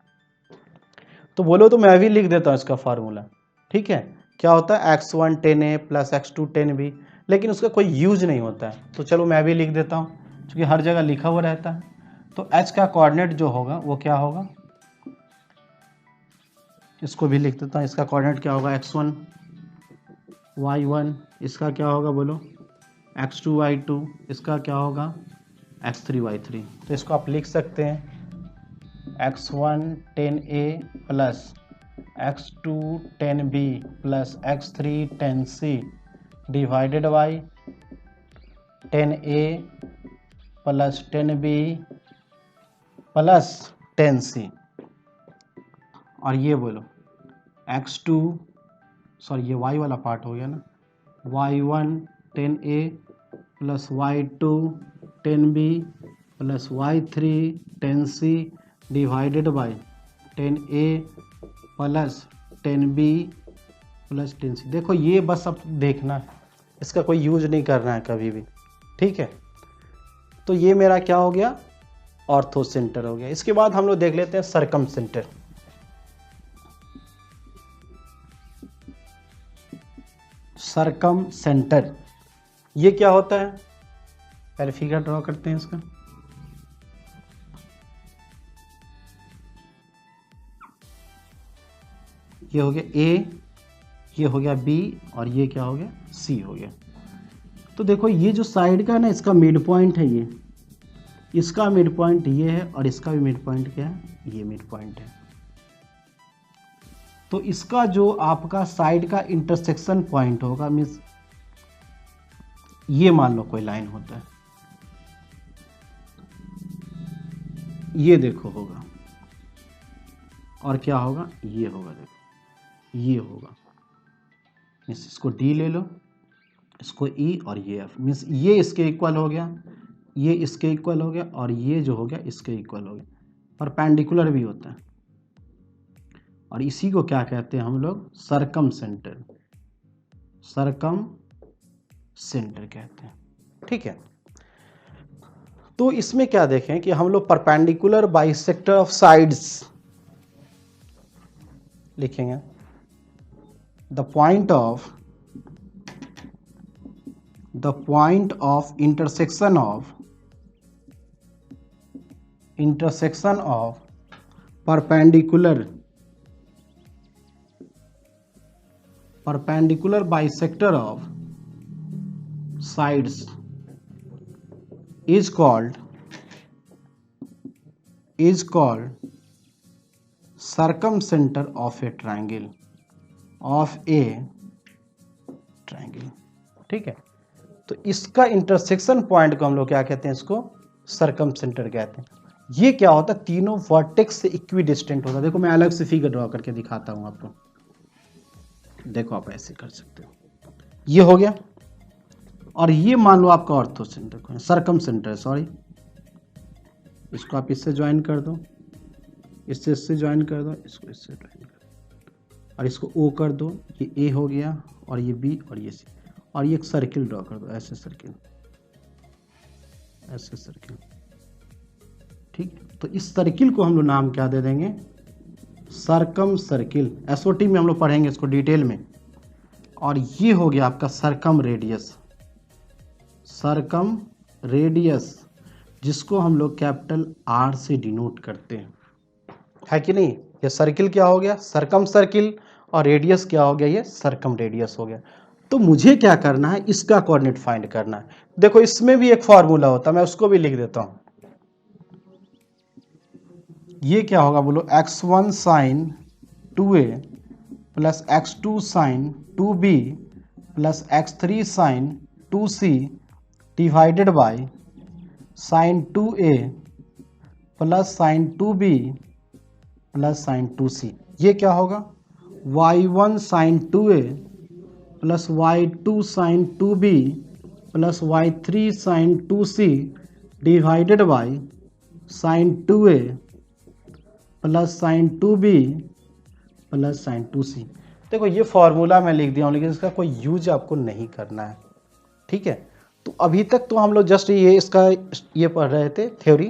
तो बोलो तो मैं भी लिख देता हूँ इसका फार्मूला। ठीक है, क्या होता है? x1 10a plus x2 10b, लेकिन उसका कोई यूज नहीं होता है। तो चलो मैं भी लिख देता हूँ, क्योंकि हर जगह लिखा हुआ रहता है। तो h का कोऑर्डिनेट जो होगा वो क्या होगा, इसको भी लिख देता हूँ। इसका कोऑर्डिनेट क्या होगा? x1 y1। इसका क्या होगा बोलो? x2 y2। इसका क्या होगा? x3 y3। तो इसको आप लिख सकते हैं x1 10a plus x2 10b plus x3 10c divided by 10a plus 10b plus 10c। और ये बोलो x2, सॉरी ये y वाला पार्ट हो गया ना, y1 10a plus y2 10b plus y3 10c divided by 10a plus 10b plus 10c। देखो ये बस अब देखना है, इसका कोई यूज नहीं करना है कभी भी। ठीक है, तो ये मेरा क्या हो गया? ऑर्थो सेंटर हो गया। इसके बाद हम लोग देख लेते हैं सर्कम सेंटर। सर्कम सेंटर ये क्या होता है? पहले फिगर ड्रॉ करते हैं इसका। ये हो गया ए, ये हो गया बी, और ये क्या हो गया? सी हो गया। तो देखो ये जो साइड का है ना, इसका मिड पॉइंट है ये, इसका मिड पॉइंट ये है, और इसका भी मिड पॉइंट क्या है? ये मिड पॉइंट है। तो इसका जो आपका साइड का इंटरसेक्शन पॉइंट होगा, मीन्स ये मान लो कोई लाइन होता है, ये देखो होगा, और क्या होगा? ये होगा। देखो ये होगा, मीन्स इसको डी ले लो, इसको ई, और ये एफ, मीन्स ये इसके इक्वल हो गया, ये इसके इक्वल हो गया, और ये जो हो गया इसके इक्वल हो गया। परपेंडिकुलर भी होता है, और इसी को क्या कहते हैं हम लोग? Circum centre. सर्कम सेंटर कहते हैं। ठीक है, तो इसमें क्या देखें कि हम लोग परपेंडिकुलर बाइसेक्टर ऑफ साइड्स लिखेंगे। The point of intersection of intersection of perpendicular bisector of sides is called circumcenter of a triangle ठीक है। तो इसका इंटरसेक्शन पॉइंट को हम लोग क्या कहते हैं, इसको सर्कमसेंटर कहते हैं। ये क्या होता है, तीनों वर्टेक्स से इक्विडिस्टेंट होता है। देखो मैं अलग से फिगर ड्रॉ करके दिखाता हूं आपको। देखो आप ऐसे कर सकते हो, ये हो गया, और ये मान लो आपका ऑर्थो सेंटर सर्कमसेंटर, सॉरी, इसको आप इससे ज्वाइन कर दो, इससे ज्वाइन कर दो, इसको इससे ज्वाइन कर दो, और इसको ओ कर दो, ये ए हो गया, और ये बी, और ये सी, और ये एक सर्किल ड्रॉ कर दो, ऐसे सर्किल, ठीक। तो इस सर्किल को हम लोग नाम क्या दे देंगे, सर्कम सर्किल। एसओटी में हम लोग पढ़ेंगे इसको डिटेल में। और ये हो गया आपका सर्कम रेडियस, जिसको हम लोग कैपिटल आर से डिनोट करते हैं, है कि नहीं। ये सर्किल क्या हो गया, सर्कम सर्किल, और रेडियस क्या हो गया, ये सर्कम रेडियस हो गया। तो मुझे क्या करना है, इसका कोऑर्डिनेट फाइंड करना है। देखो इसमें भी एक फॉर्मूला होता है, मैं उसको भी लिख देता हूं। ये क्या होगा बोलो, x1 sine 2a plus x2 sine 2b plus x3 sine 2c divided by sine 2a plus sine 2b plus sine 2c। ये क्या होगा, y1 sine 2a plus y2 sine 2b plus y3 sine 2c divided by sine 2a plus sine 2b plus sine 2c। देखो ये formula मैं लिख दिया हूँ, लेकिन इसका कोई यूज आपको नहीं करना है, ठीक है। तो अभी तक तो हम लोग जस्ट ये पढ़ रहे थे थ्योरी,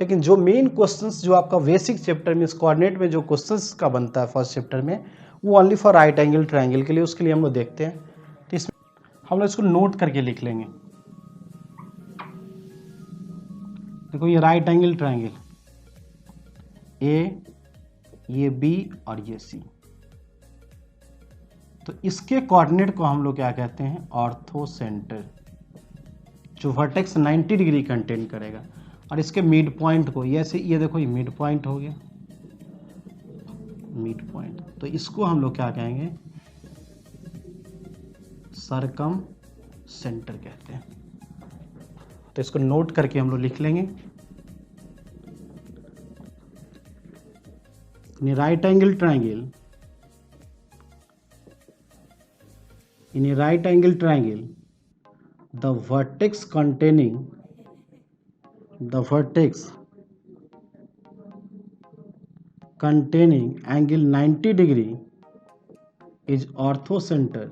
लेकिन जो मेन क्वेश्चंस जो आपका बेसिक चैप्टर में इस कोऑर्डिनेट में जो क्वेश्चंस का बनता है फर्स्ट चैप्टर में, वो only for right angle triangle के लिए, उसके लिए हम लोग देखते हैं। तो इसमें हम लोग इसको नोट करके लिख लेंगे। देखो ये राइट एंगल ट्रायंगल, ए, ये बी और ये सी, तो इसके कोऑर्डिनेट को हम लोग क्या कहते हैं, ऑर्थो सेंटर, जो वर्टेक्स 90 डिग्री कंटेन करेगा। और इसके मिड पॉइंट को ये देखो, ये मिड पॉइंट हो गया, मिड पॉइंट, तो इसको हम लोग क्या कहेंगे, सर्कम सेंटर कहते हैं। तो इसको नोट करके हम लोग लिख लेंगे। In a right angle triangle, the vertex containing angle 90 degree is orthocenter,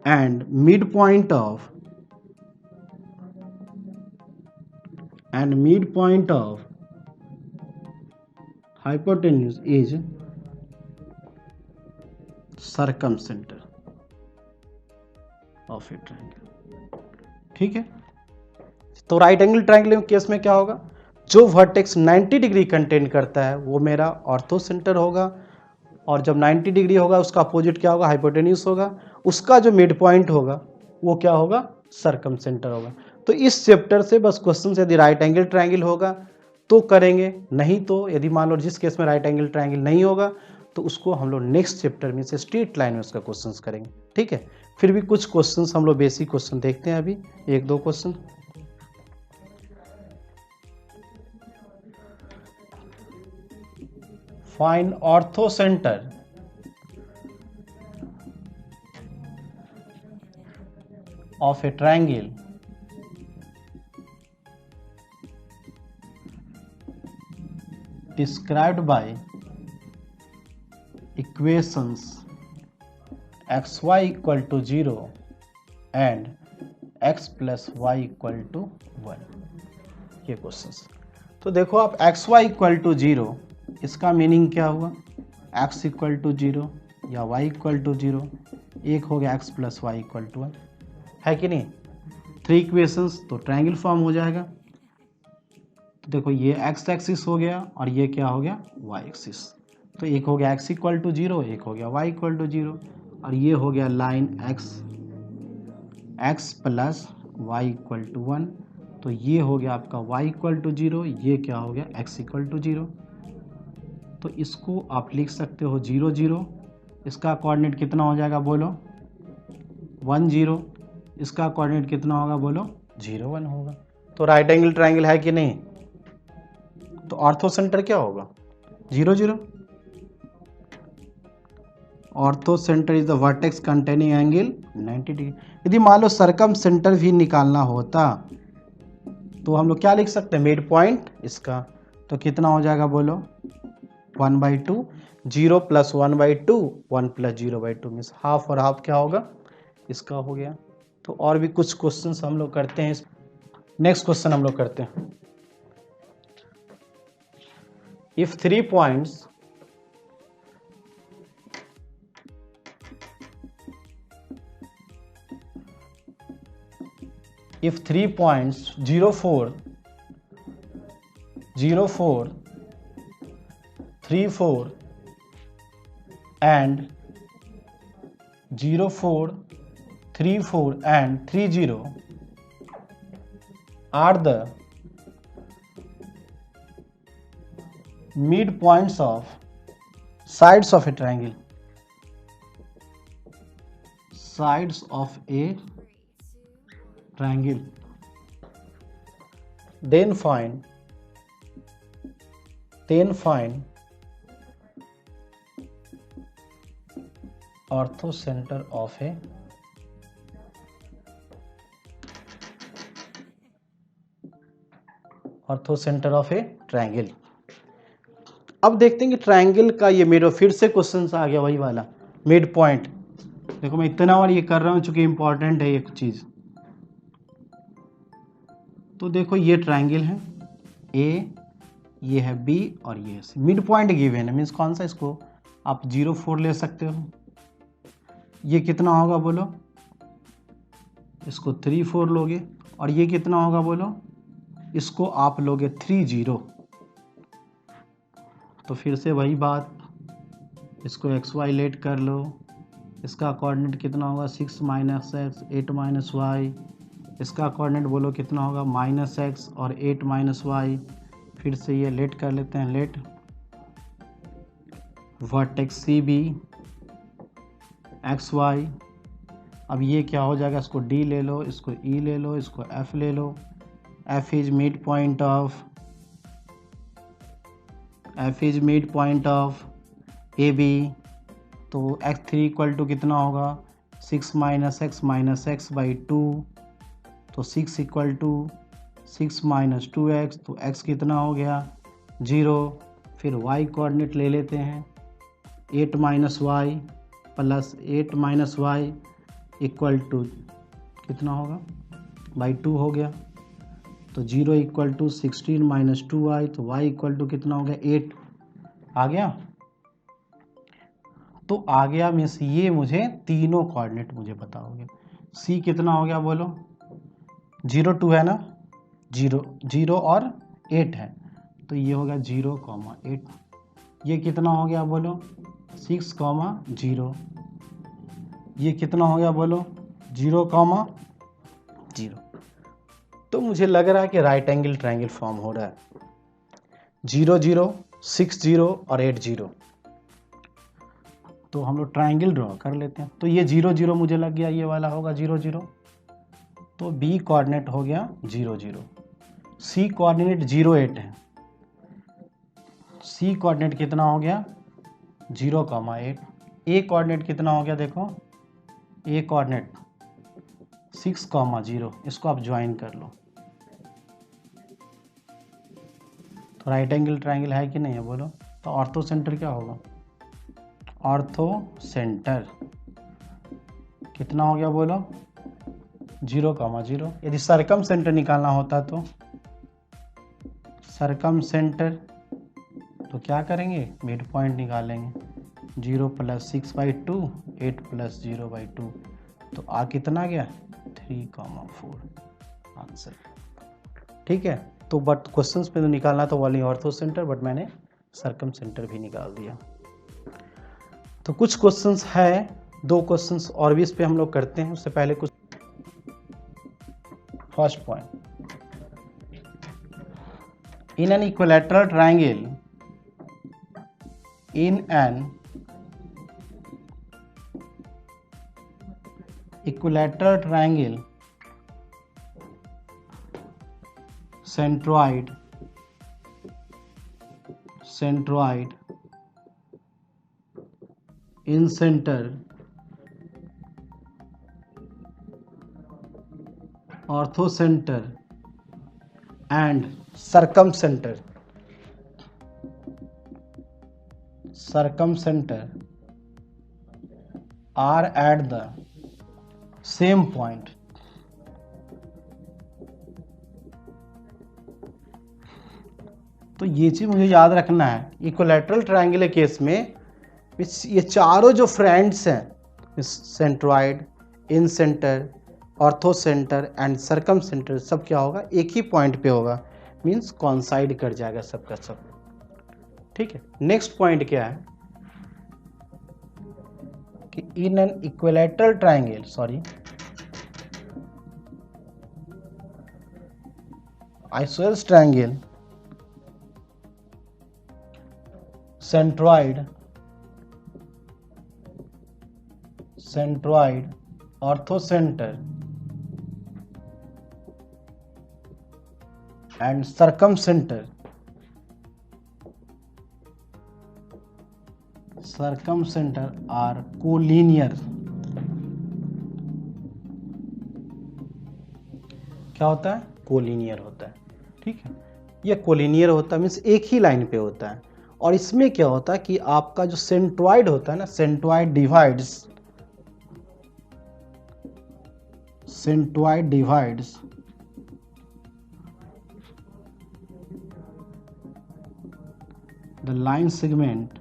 and midpoint of hypotenuse is circumcenter of a triangle, ठीक है। तो राइट एंगल ट्रायंगल केस में क्या होगा, जो वर्टेक्स 90 डिग्री कंटेन करता है वो मेरा ऑर्थो सेंटर होगा, और जब 90 डिग्री होगा उसका अपोजिट क्या होगा, हाइपोटेन्यूज होगा। उसका जो मिड पॉइंट होगा वो क्या होगा, सर्कमसेंटर होगा। तो इस चैप्टर से बस क्वेश्चन, यदि राइट एंगल ट्रायंगल होगा तो करेंगे, नहीं तो यदि मान लो जिस केस में राइट एंगल ट्रायंगल नहीं होगा तो उसको हम लोग नेक्स्ट चैप्टर में से स्ट्रेट लाइन में उसका क्वेश्चंस करेंगे, ठीक है। फिर भी कुछ क्वेश्चंस हम लोग बेसिक क्वेश्चन देखते हैं, अभी एक दो question. Find ortho centre of A triangle described by equations xy equal to 0 and x plus y equal to 1, ये क्वेश्चंस। तो देखो आप xy equal to 0, इसका मीनिंग क्या हुआ, x equal to 0 या y equal to 0, एक हो गया x plus y equal to 1, है कि नहीं। 3 इक्वेशंस, तो ट्रायंगल फॉर्म हो जाएगा। तो देखो ये एक्स एक्सिस हो गया और ये क्या हो गया, वाई एक्सिस। तो एक हो गया x इक्वल टू 0, एक हो गया y इक्वल टू 0, और ये हो गया line x plus y equal to 1। तो ये हो गया आपका y इक्वल टू 0, ये क्या हो गया x इक्वल टू 0। तो इसको आप लिख सकते हो 0 0, इसका कोऑर्डिनेट कितना हो जाएगा बोलो 1 0, इसका कोऑर्डिनेट कितना होगा बोलो 0 1 होगा। तो राइट एंगल ट्रायंगल है कि नहीं। तो ऑर्थो सेंटर क्या होगा 0 0। Ortho centre is the vertex containing angle 90 degree. यदि मान लो सरकम सेंटर भी निकालना होता तो हम लोग क्या लिख सकते हैं मिड पॉइंट इसका। तो कितना हो जाएगा बोलो 1/2, 0 प्लस 1/2, 1 प्लस 0/2 मीन्स हाफ और हाफ क्या होगा इसका हो गया। तो और भी कुछ क्वेश्चंस हम लोग करते हैं। नेक्स्ट क्वेश्चन हम लोग करते हैं। If 3 points if 3 points 0 4 0 4 3 4 and 0 4 3 4 and 3 0 are the midpoints of sides of a triangle, sides of a triangle, then find orthocenter of a triangle। अब देखते हैं कि ट्रायंगल का ये मिड, फिर से क्वेश्चन आ गया वही वाला मिड पॉइंट। देखो मैं इतना बार ये कर रहा हूँ चूंकि इंपॉर्टेंट है एक चीज। तो देखो ये ट्रायंगल है ए, ये है बी और ये है सी। मिड पॉइंट गिवन है मीन्स कौन सा, इसको आप 0 4 ले सकते हो। ये कितना होगा बोलो, इसको 3 4 लोगे, और ये कितना होगा बोलो, इसको आप लोगे 3 0। तो फिर से वही बात, इसको एक्स वाई लेट कर लो, इसका कोऑर्डिनेट कितना होगा 6 - x 8 - y, इसका कोऑर्डिनेट बोलो कितना होगा -x और 8 - y। फिर से ये लेट कर लेते हैं, let vertex C be x y. अब ये क्या हो जाएगा, इसको D ले लो, इसको E ले लो, इसको F ले लो। F is mid point of AB। तो x3 इक्वल टू कितना होगा 6 - x - x/2। तो 6 इक्वल टू 6 - 2x, तो x कितना हो गया 0। फिर y कोऑर्डिनेट ले लेते हैं 8 - y plus 8 - y equal to कितना होगा /2 हो गया। तो 0 इक्वल टू 16 - 2y, तो y इक्वल टू कितना हो गया 8 आ गया। तो आ गया मीन्स ये मुझे तीनों कोऑर्डिनेट मुझे बताओगे। c कितना हो गया बोलो 0 2 है ना, 0 और 8 है, तो ये होगा 0, 8। ये कितना हो गया बोलो 6, 0। ये कितना हो गया बोलो 0, 0। तो मुझे लग रहा है कि राइट एंगल ट्रायंगल फॉर्म हो रहा है 0 0 6 0 और 8 0। तो हम लोग ट्रायंगल ड्रॉ कर लेते हैं। तो ये 0 0 मुझे लग गया ये वाला होगा 0 0। तो बी कोऑर्डिनेट हो गया 0 0, सी कोऑर्डिनेट 0 8 है, सी कोऑर्डिनेट कितना हो गया 0, 8। ए कोऑर्डिनेट कितना हो गया देखो, ए कोऑर्डिनेट 6, 0। इसको आप ज्वाइन कर लो। तो राइट एंगल ट्रायंगल है कि नहीं है बोलो। तो ऑर्थो सेंटर क्या होगा, ऑर्थो सेंटर कितना हो गया बोलो 0, 0। यदि सरकम सेंटर निकालना होता तो सरकम सेंटर तो क्या करेंगे मिड पॉइंट निकालेंगे 0 प्लस 6/2 8 प्लस 0/2। तो आ कितना गया 3, 4 आंसर। ठीक है। तो बट क्वेश्चंस पे तो निकालना तो वाली ऑर्थो सेंटर, बट मैंने सर्कम सेंटर भी निकाल दिया। तो कुछ क्वेश्चंस है, 2 क्वेश्चंस और भी इस पे हम लोग करते हैं। उससे पहले कुछ first point, in an equilateral triangle, in an equilateral triangle centroid in center orthocenter and circumcenter are at the same point. तो ये चीज मुझे याद रखना है, इक्विलैटरल ट्रायंगल केस में ये चारों जो फ्रेंड्स हैं, centroid, in centre, ortho centre and circum centre, सब क्या होगा, एक ही पॉइंट पे होगा, मींस कॉन्साइड कर जाएगा सबका सब। ठीक है, नेक्स्ट पॉइंट क्या है कि in an equilateral triangle, isosceles triangle, centroid, orthocenter and circumcenter are collinear। क्या होता है, कोलिनियर होता है। ठीक है, ये कोलिनियर होता है मीन्स एक ही लाइन पे होता है। और इसमें क्या होता है कि आपका जो सेंट्रॉइड होता है ना, centroid divides the line segment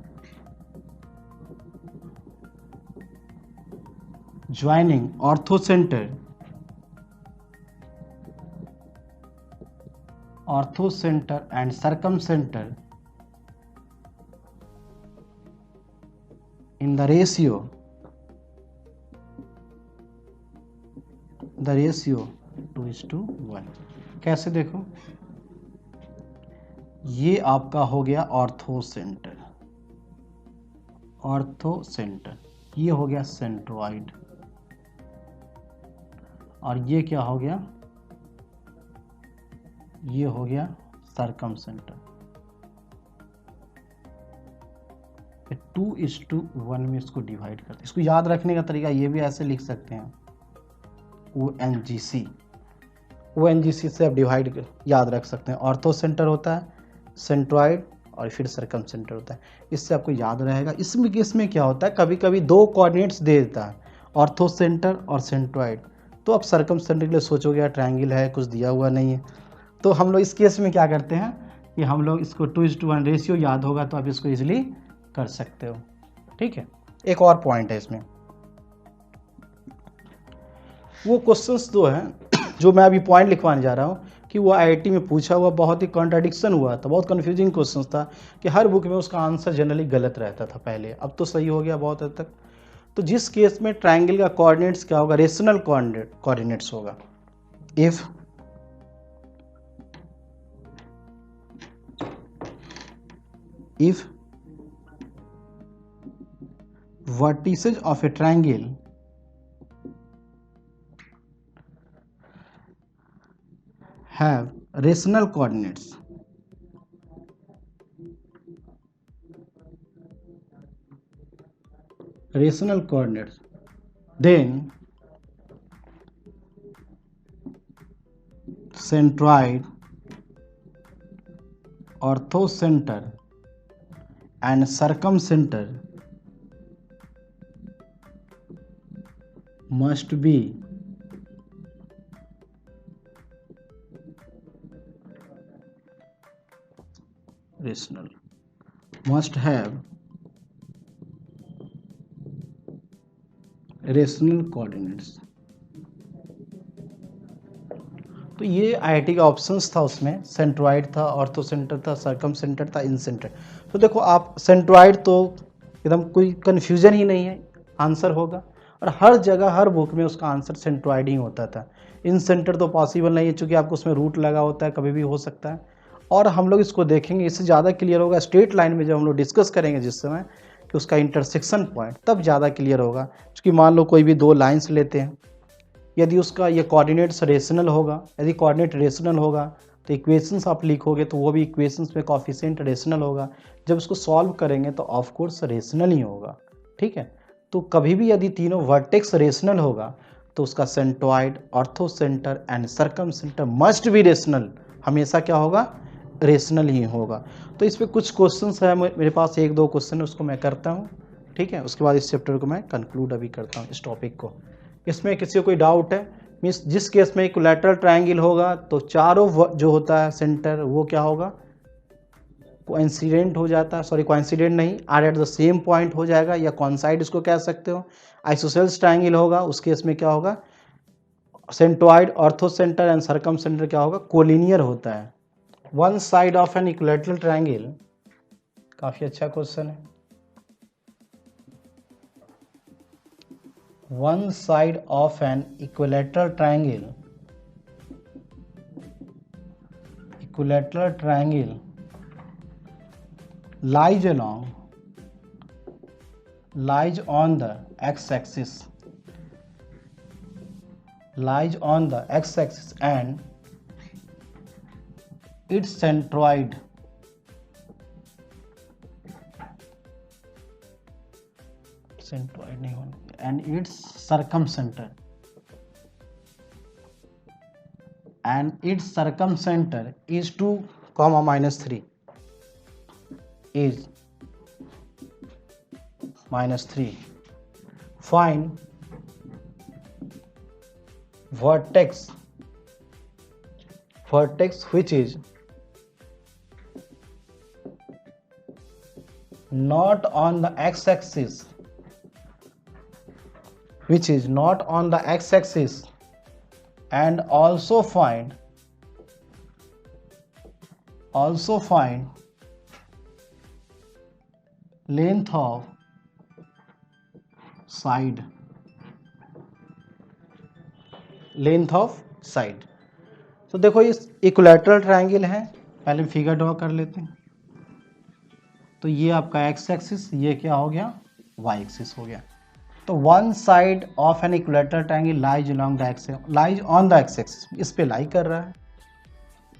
joining orthocenter and circumcenter in the ratio 2:1। कैसे देखो, ये आपका हो गया ऑर्थोसेंटर, ये हो गया सेंट्रॉइड, और ये क्या हो गया, ये हो गया सर्कमसेंटर। 2:1 में इसको डिवाइड करते हैं। इसको याद रखने का तरीका ये भी ऐसे लिख सकते हैं, ONGC से आप डिवाइड याद रख सकते हैं। ऑर्थो सेंटर होता है, सेंट्रॉइड और फिर सर्कम सेंटर होता है, इससे आपको याद रहेगा। इसमें क्या होता है, कभी कभी 2 कोऑर्डिनेट्स दे देता है, ऑर्थो सेंटर और सेंट्रॉइड, तो आप सर्कम सेंटर के लिए सोचोगे यार ट्रायंगल है, कुछ दिया हुआ नहीं है। तो हम लोग इस केस में क्या करते हैं कि हम लोग इसको 2:1 रेशियो याद होगा तो आप इसको इजीली कर सकते हो। ठीक है, एक और पॉइंट है इसमें, वो क्वेश्चंस दो हैं जो मैं अभी पॉइंट लिखवाने जा रहा हूँ कि वो IIT में पूछा हुआ, बहुत ही कॉन्ट्राडिक्शन हुआ था, बहुत कन्फ्यूजिंग क्वेश्चंस था कि हर बुक में उसका आंसर जनरली गलत रहता था पहले, अब तो सही हो गया बहुत हद तक। तो जिस केस में ट्रायंगल का कोऑर्डिनेट्स क्या होगा, रेशनल कोऑर्डिनेट्स होगा। If vertices of a triangle have rational coordinates, then centroid, orthocenter and circumcenter must be rational, must have rational coordinates। तो ये आईआईटी का ऑप्शंस था, उसमें सेंट्रॉइड था, ऑर्थो सेंटर था, सरकम सेंटर था, इन सेंटर। तो देखो आप सेंट्रॉइड तो एकदम कोई कन्फ्यूजन ही नहीं है, आंसर होगा, और हर जगह हर बुक में उसका आंसर सेंट्रॉइड ही होता था। इन सेंटर तो पॉसिबल नहीं है, चूँकि आपको उसमें रूट लगा होता है, कभी भी हो सकता है। और हम लोग इसको देखेंगे, इससे ज़्यादा क्लियर होगा स्ट्रेट लाइन में जब हम लोग डिस्कस करेंगे जिस समय कि उसका इंटरसेक्शन पॉइंट, तब ज़्यादा क्लियर होगा। क्योंकि मान लो कोई भी दो लाइन्स लेते हैं, यदि उसका ये कोऑर्डिनेट्स रेशनल होगा, यदि कोऑर्डिनेट रेशनल होगा तो इक्वेशंस आप लिखोगे तो वो भी इक्वेशंस में कोएफिशिएंट रेशनल होगा। जब उसको सॉल्व करेंगे तो ऑफ कोर्स रेशनल ही होगा, ठीक है। तो कभी भी यदि तीनों वर्टेक्स रेशनल होगा तो उसका centroid, orthocentre and circum centre must be rational, हमेशा क्या होगा, रेशनल ही होगा। तो इस पर कुछ क्वेश्चंस है मेरे पास, एक दो क्वेश्चन है, उसको मैं करता हूँ, ठीक है। उसके बाद इस चैप्टर को मैं कंक्लूड अभी करता हूँ, इस टॉपिक को। इसमें किसी को कोई डाउट है? मीन्स जिस केस में इक्विलैटरल ट्रायंगल होगा तो चारों जो होता है सेंटर वो क्या होगा, कोइंसिडेंट हो जाता है, सॉरी कोइंसिडेंट नहीं, are at the same point हो जाएगा, या कॉन्साइड इसको कह सकते हो। आइसोसेल्स ट्रायंगल होगा, उस केस में क्या होगा, centroid, orthocentre and circumcentre क्या होगा, कोलिनियर होता है। One side of an equilateral triangle, काफी अच्छा क्वेश्चन है। One side of an equilateral triangle lies on the x-axis, and its centroid नहीं होना, and its circumcenter is 2, -3, is -3. Find vertex which is not on the x-axis, and also find length of side, तो देखो इस equilateral triangle है, पहले figure draw कर लेते हैं। तो ये आपका एक्स एक्सिस, ये क्या हो गया, वाई एक्सिस हो गया। तो one side of an equilateral triangle lies on the X axis, इस पे लाई कर रहा है,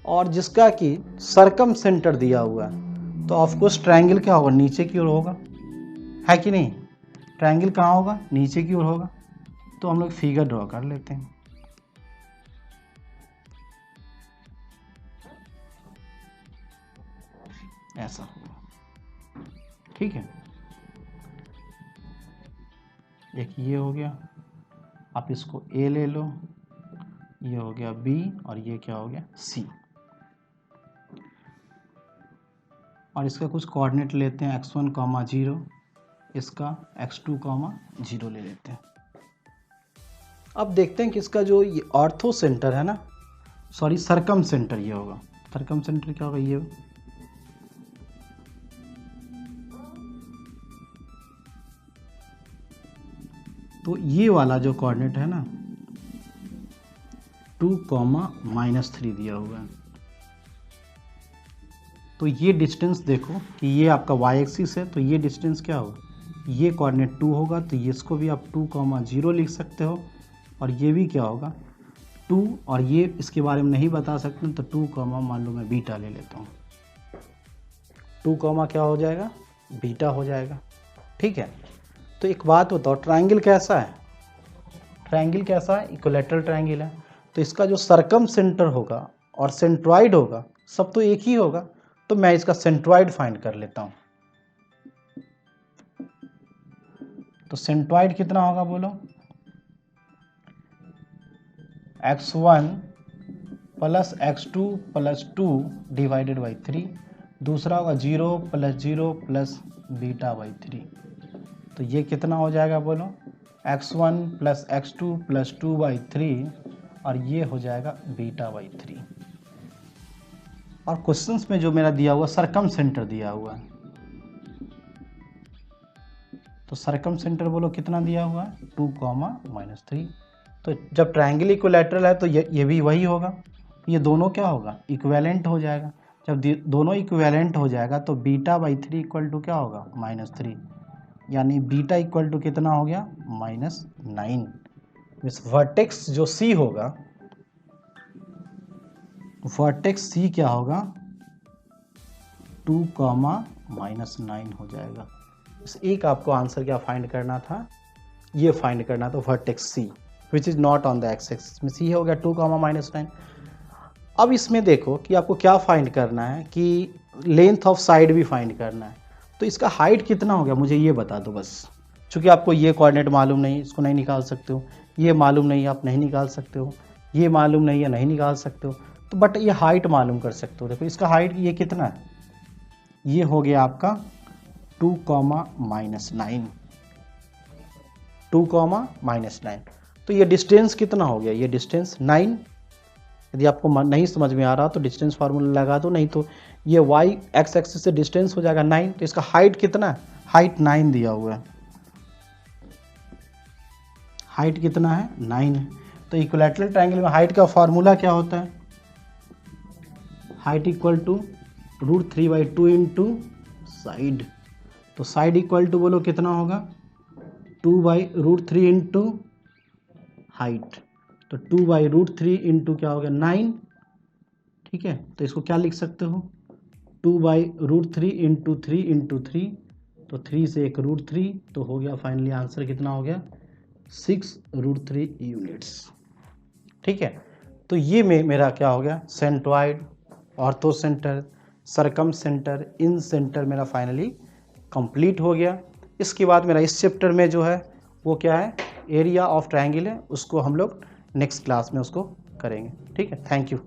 और जिसका कि सर्कम सेंटर दिया हुआ है, तो ऑफकोर्स ट्रायंगल क्या होगा, नीचे की ओर होगा, है कि नहीं। ट्रायंगल कहाँ होगा, नीचे की ओर होगा। तो हम लोग फिगर ड्रॉ कर लेते हैं। ऐसा होगा, ठीक है। एक ये हो गया, आप इसको ए ले लो, ये हो गया बी, और ये क्या हो गया, सी। और इसका कुछ कोऑर्डिनेट लेते हैं, x1, 0, इसका x2, 0 ले लेते हैं। अब देखते हैं कि इसका जो ये ऑर्थो सेंटर है ना, सॉरी सर्कम सेंटर, ये होगा सर्कम सेंटर, क्या होगा, ये तो ये वाला जो कोऑर्डिनेट है ना 2, -3 दिया हुआ है। तो ये डिस्टेंस देखो कि ये आपका y एक्सिस है, तो ये डिस्टेंस क्या होगा, ये कोऑर्डिनेट 2 होगा, तो ये इसको भी आप 2, 0 लिख सकते हो, और ये भी क्या होगा 2, और ये इसके बारे में नहीं बता सकते, तो 2, मान लो मैं बीटा ले लेता हूँ, 2, क्या हो जाएगा, बीटा हो जाएगा, ठीक है। तो एक बात बताओ, ट्रायंगल कैसा है, इक्विलैटरल ट्रायंगल है, तो इसका जो सर्कम सेंटर होगा और सेंट्रॉइड होगा, सब तो एक ही होगा, तो मैं इसका सेंट्रॉइड फाइंड कर लेता हूं। तो सेंट्रॉइड कितना होगा बोलो, x1 + x2 + 2 डिवाइडेड बाई 3, दूसरा होगा 0 + 0 + β/3। तो ये कितना हो जाएगा बोलो, x1 + x2 + 2/3 और ये हो जाएगा बीटा बाई 3। और क्वेश्चंस में जो मेरा दिया हुआ सरकम सेंटर दिया हुआ है, तो सरकम सेंटर बोलो कितना दिया हुआ है 2, -3। तो जब ट्रायंगल इक्विलैटरल है तो ये भी वही होगा, ये दोनों क्या होगा इक्विवेलेंट हो जाएगा। जब दोनों इक्विवेलेंट हो जाएगा तो बीटा बाई 3 इक्वल टू क्या होगा -3, यानी बीटा इक्वल टू कितना हो गया -9। इस वर्टेक्स जो सी होगा, वर्टेक्स सी क्या होगा 2, -9 हो जाएगा। इस एक आपको आंसर क्या फाइंड करना था, ये फाइंड करना था vertex C which is not on the X axis में। सी हो गया 2, -9। अब इसमें देखो कि आपको क्या फाइंड करना है कि लेंथ ऑफ साइड भी फाइंड करना है। तो इसका हाइट कितना हो गया मुझे ये बता दो बस, क्योंकि आपको ये कोऑर्डिनेट मालूम नहीं, इसको नहीं निकाल सकते हो, ये मालूम नहीं आप नहीं निकाल सकते हो, ये मालूम नहीं है नहीं निकाल सकते हो, तो बट ये हाइट मालूम कर सकते हो। देखो इसका हाइट ये कितना है, ये हो गया आपका 2, -9, 2, -9। तो ये डिस्टेंस कितना हो गया, ये डिस्टेंस 9। यदि आपको नहीं समझ में आ रहा तो डिस्टेंस फार्मूला लगा दो, नहीं तो ये वाई एक्स एक्सिस से डिस्टेंस हो जाएगा 9। तो इसका हाइट कितना है, हाइट 9 दिया हुआ है, हाइट कितना है 9 है। तो इक्विलैटरल ट्रायंगल में हाइट का फार्मूला क्या होता है, height equal to √3/2 into side. तो साइड इक्वल टू बोलो कितना होगा 2/√3 इंटू हाइट। तो 2/√3 इंटू क्या हो गया 9, ठीक है। तो इसको क्या लिख सकते हो 2/√3 इंटू 3 इंटू 3, तो 3 से एक √3, तो हो गया फाइनली आंसर कितना हो गया 6√3 यूनिट्स, ठीक है। तो ये मेरा क्या हो गया सेंट्रॉइड, ऑर्थो सेंटर, सरकम सेंटर, इन सेंटर मेरा फाइनली कंप्लीट हो गया। इसके बाद मेरा इस चैप्टर में जो है वो क्या है एरिया ऑफ ट्रायंगल है, उसको हम लोग नेक्स्ट क्लास में उसको करेंगे, ठीक है। Thank you.